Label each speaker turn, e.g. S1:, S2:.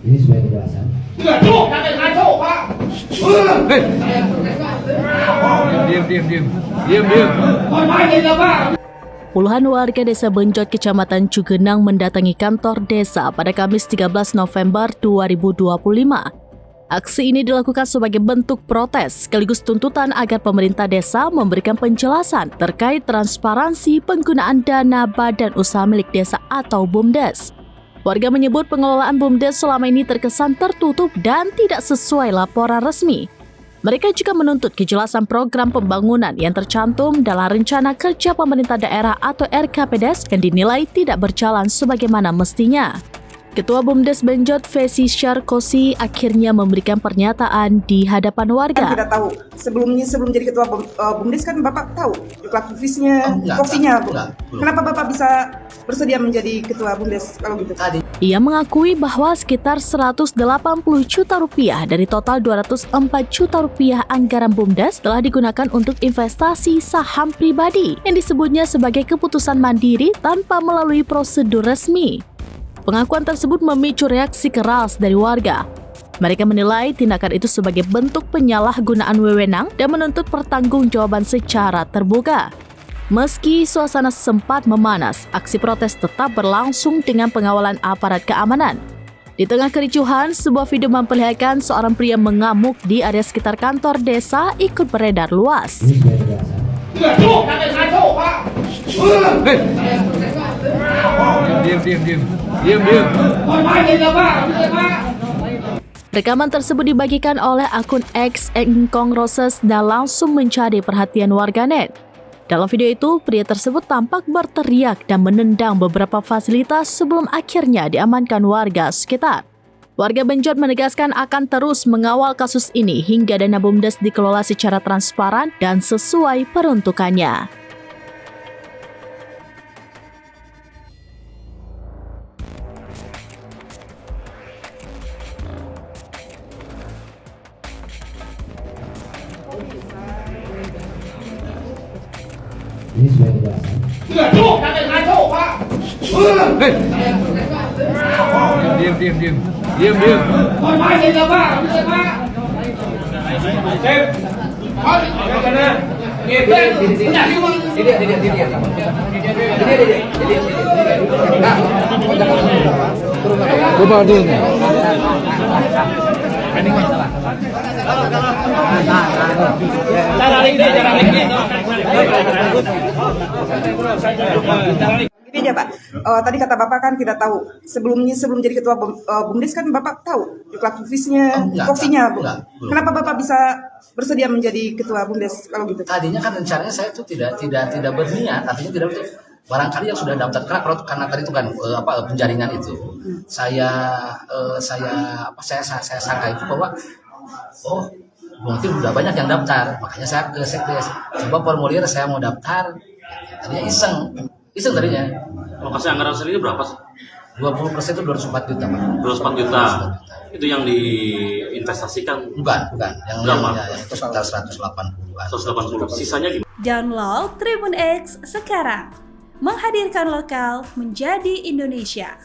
S1: Ini sesuai kejelasan.
S2: Diam. Puluhan warga desa Benjot, Kecamatan Cugenang mendatangi kantor desa pada Kamis 13 November 2025. Aksi ini dilakukan sebagai bentuk protes sekaligus tuntutan agar pemerintah desa memberikan penjelasan terkait transparansi penggunaan dana badan usaha milik desa atau BUMDes. Warga menyebut pengelolaan BUMDes selama ini terkesan tertutup dan tidak sesuai laporan resmi. Mereka juga menuntut kejelasan program pembangunan yang tercantum dalam Rencana Kerja Pemerintah Daerah atau RKPDes yang dinilai tidak berjalan sebagaimana mestinya. Ketua BUMDes Benjot, Fesi Syarkosi, akhirnya memberikan pernyataan di hadapan warga.
S3: Kita tahu, sebelum jadi ketua BUMDes kan Bapak tahu jumlah visnya, porsinya. Kenapa Bapak bisa bersedia menjadi ketua BUMDes kalau gitu?
S2: Ia mengakui bahwa sekitar 180 juta rupiah dari total 204 juta rupiah anggaran BUMDes telah digunakan untuk investasi saham pribadi yang disebutnya sebagai keputusan mandiri tanpa melalui prosedur resmi. Pengakuan tersebut memicu reaksi keras dari warga. Mereka menilai tindakan itu sebagai bentuk penyalahgunaan wewenang dan menuntut pertanggungjawaban secara terbuka. Meski suasana sempat memanas, aksi protes tetap berlangsung dengan pengawalan aparat keamanan. Di tengah kericuhan, sebuah video memperlihatkan seorang pria mengamuk di area sekitar kantor desa ikut beredar luas.
S1: Ini sesuai kejelasan.
S2: Diam. Rekaman tersebut dibagikan oleh akun X Engkong Roses dan langsung mencari perhatian warganet. Dalam video itu, pria tersebut tampak berteriak dan menendang beberapa fasilitas sebelum akhirnya diamankan warga sekitar. Warga Benjot menegaskan akan terus mengawal kasus ini hingga dana BUMDes dikelola secara transparan dan sesuai peruntukannya.
S1: Ini sesuai kejelasan.
S2: Diam.
S3: Gini aja Pak, tadi kata Bapak kan tidak tahu, sebelum jadi ketua BUMDes kan Bapak tahu jumlah visnya, porsinya. Kenapa Bapak bisa bersedia menjadi ketua BUMDes kalau gitu?
S4: Tadinya kan rencananya saya itu tidak berniat, artinya tidak barangkali yang sudah daftar karena tadi itu kan penjaringan itu. Saya sangka itu bahwa mungkin udah banyak yang daftar, makanya saya ke sekdes coba formulir saya mau daftar. Tadinya iseng tadinya.
S5: Lokasi anggaran sendiri berapa sih?
S4: 20% itu 204 juta Pak.
S5: 204 juta. Itu yang diinvestasikan?
S4: Bukan. Yang
S5: berapa?
S4: Yang itu sekitar 180.
S5: 180. Sisanya gimana?
S6: Download Tribun X sekarang. Menghadirkan lokal menjadi Indonesia.